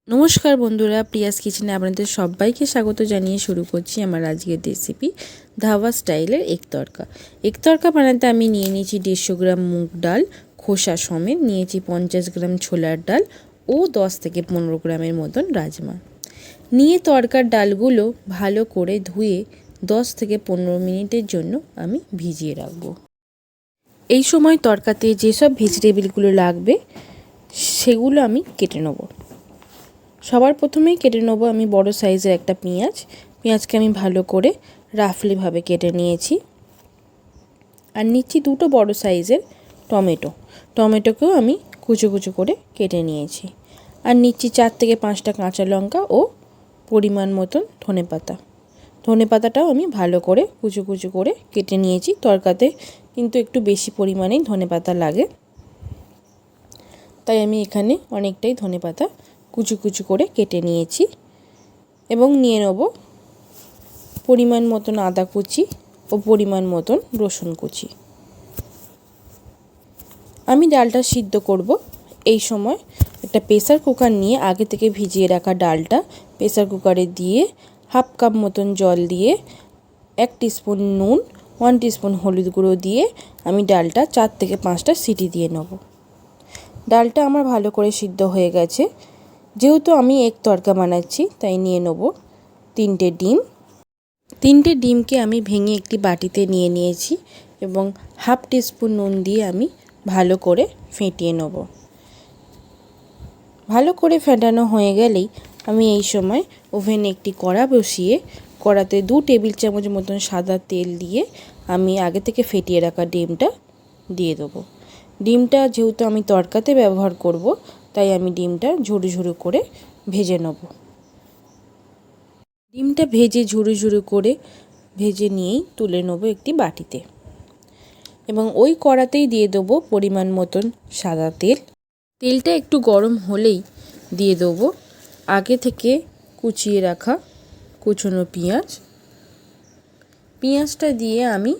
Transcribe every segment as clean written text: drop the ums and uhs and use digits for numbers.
নমস্কার বন্ধুরা, প্রিয়াস কিচেনে আপনাদের সবাইকে স্বাগত জানিয়ে শুরু করছি আমার আজকের রেসিপি ধাবা স্টাইলের এগ তড়কা। এগ তড়কা বানাতে আমি নিয়ে নিয়েছি 150 গ্রাম মুগ ডাল, খোসা সমেত নিয়েছি 50 গ্রাম ছোলার ডাল ও 10 থেকে 15 গ্রামের মতন রাজমা। নিয়ে তড়কার ডালগুলো ভালো করে ধুয়ে 10 থেকে 15 মিনিটের জন্য আমি ভিজিয়ে রাখবো। এই সময় তড়কাতে যেসব ভেজিটেবিলগুলো লাগবে সেগুলো আমি কেটে নেব। সবার প্রথমেই কেটে নেব আমি বড় সাইজের একটা পেঁয়াজকে আমি ভালো করে রাফলিভাবে কেটে নিয়েছি। আর নিচ্ছি দুটো বড় সাইজের টমেটোকেও আমি কুচো কুচো করে কেটে নিয়েছি। আর নিচ্ছি 4 থেকে 5টা কাঁচা লঙ্কা ও পরিমাণ মতন ধনেপাতাটাও আমি ভালো করে কুচো কুচো করে কেটে নিয়েছি। তরকাতে কিন্তু একটু বেশি পরিমাণেই ধনেপাতা লাগে, তাই আমি এখানে অনেকটাই ধনেপাতা কুচু কুচু করে কেটে নিয়েছি। এবং নিয়ে নেব পরিমাণ মতন আদা কুচি ও পরিমাণ মতন রসুন কুচি। আমি ডালটা সিদ্ধ করব। এই সময় একটা প্রেসার কুকার নিয়ে আগে থেকে ভিজিয়ে রাখা ডালটা প্রেসার কুকারে দিয়ে 1/2 কাপ মতন জল দিয়ে 1 টিস্পুন নুন 1 টিস্পুন হলুদ গুঁড়ো দিয়ে আমি ডালটা 4 থেকে 5টা সিটি দিয়ে নেব। ডালটা আমার ভালো করে সিদ্ধ হয়ে গেছে। যেহেতু আমি এগ তড়কা বানাচ্ছি তাই নিয়ে নেব 3টে ডিম। 3টে ডিমকে আমি ভেঙে একটি বাটিতে নিয়ে নিয়েছি এবং 1/2 টিস্পুন নুন দিয়ে আমি ভালো করে ফেটিয়ে নেব। ভালো করে ফেটানো হয়ে গেলেই আমি এই সময় ওভেনে একটি কড়া বসিয়ে কড়াতে 2 টেবিল চামচ মতন সাদা তেল দিয়ে আমি আগে থেকে ফেটিয়ে রাখা ডিমটা দিয়ে দেবো। ডিমটা যেহেতু আমি তড়কাতে ব্যবহার করব তাই আমি ডিমটা ঝুরু ঝুরু করে ভেজে নেব। ডিমটা ভেজে ঝুরু ঝুরু করে ভেজে নিয়েই তুলে নেব একটি বাটিতে। এবং ওই কড়াতেই দিয়ে দেবো পরিমাণ মতন সাদা তেল। তেলটা একটু গরম হলেই দিয়ে দেবো আগে থেকে কুচিয়ে রাখা কুচনো পেঁয়াজটা দিয়ে আমি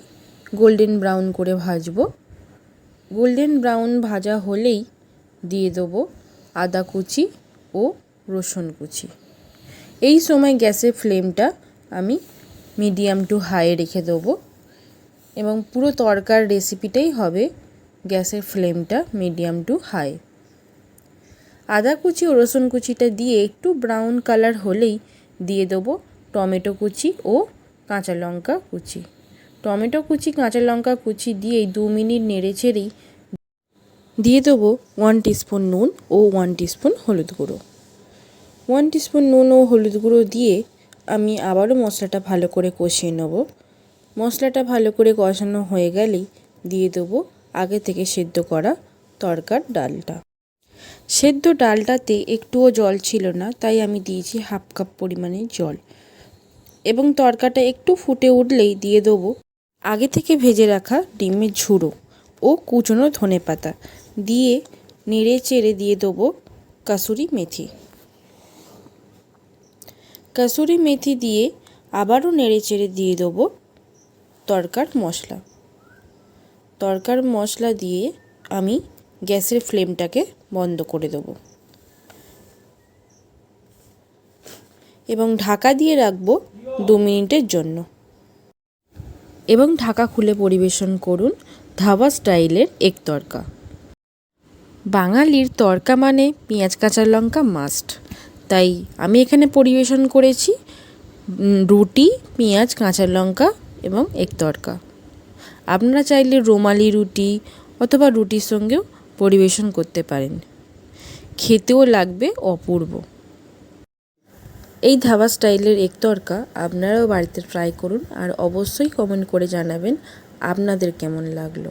গোল্ডেন ব্রাউন করে ভাজবো। গোল্ডেন ব্রাউন ভাজা হলেই দিয়ে দেবো আদা কুচি ও রসুন কুচি। এই সময় গ্যাসের ফ্লেমটা আমি মিডিয়াম টু হাই রেখে দেবো এবং পুরো তড়কার রেসিপিটাই হবে গ্যাসের ফ্লেমটা মিডিয়াম টু হাই। আদা কুচি ও রসুন কুচিটা দিয়ে একটু ব্রাউন কালার হলেই দিয়ে দেবো টমেটো কুচি ও কাঁচা লঙ্কা কুচি। টমেটো কুচি কাঁচা লঙ্কা কুচি দিয়েই 2 মিনিট নেড়ে চেড়েই দিয়ে দেবো 1 টিস্পুন নুন ও 1 টিস্পুন হলুদ গুঁড়ো। 1 টিস্পুন নুন ও হলুদ গুঁড়ো দিয়ে আমি আবারও মশলাটা ভালো করে কষিয়ে নেব। মশলাটা ভালো করে কষানো হয়ে গেলেই দিয়ে দেবো আগে থেকে সেদ্ধ করা তড়কার ডালটা। সেদ্ধ ডালটাতে একটুও জল ছিল না, তাই আমি দিয়েছি 1/2 কাপ পরিমাণে জল। এবং তড়কাটা একটু ফুটে উঠলেই দিয়ে দেবো আগে থেকে ভেজে রাখা ডিমের ঝুড়ো ও কুচনো ধনেপাতা দিয়ে নেড়ে চেড়ে দিয়ে দেবো কাসুরি মেথি দিয়ে আবারও নেড়ে চেড়ে দিয়ে দেবো তড়কার মশলা দিয়ে আমি গ্যাসের ফ্লেমটাকে বন্ধ করে দেবো এবং ঢাকা দিয়ে রাখবো 2 মিনিটের জন্য। এবং ঢাকা খুলে পরিবেশন করুন ধাবা স্টাইলের এগ তড়কা। বাঙালির তড়কা মানে পেঁয়াজ কাঁচা লঙ্কা মাস্ট, তাই আমি এখানে পরিবেশন করেছি রুটি, পেঁয়াজ কাঁচা লঙ্কা এবং এগ তড়কা। আপনারা চাইলে রুমালি রুটি অথবা রুটির সঙ্গেও পরিবেশন করতে পারেন। খেতেও লাগবে অপূর্ব। এই ধাবা স্টাইলের এগ তড়কা আপনারাও বাড়িতে ট্রাই করুন আর অবশ্যই কমেন্ট করে জানাবেন আপনাদের কেমন লাগলো।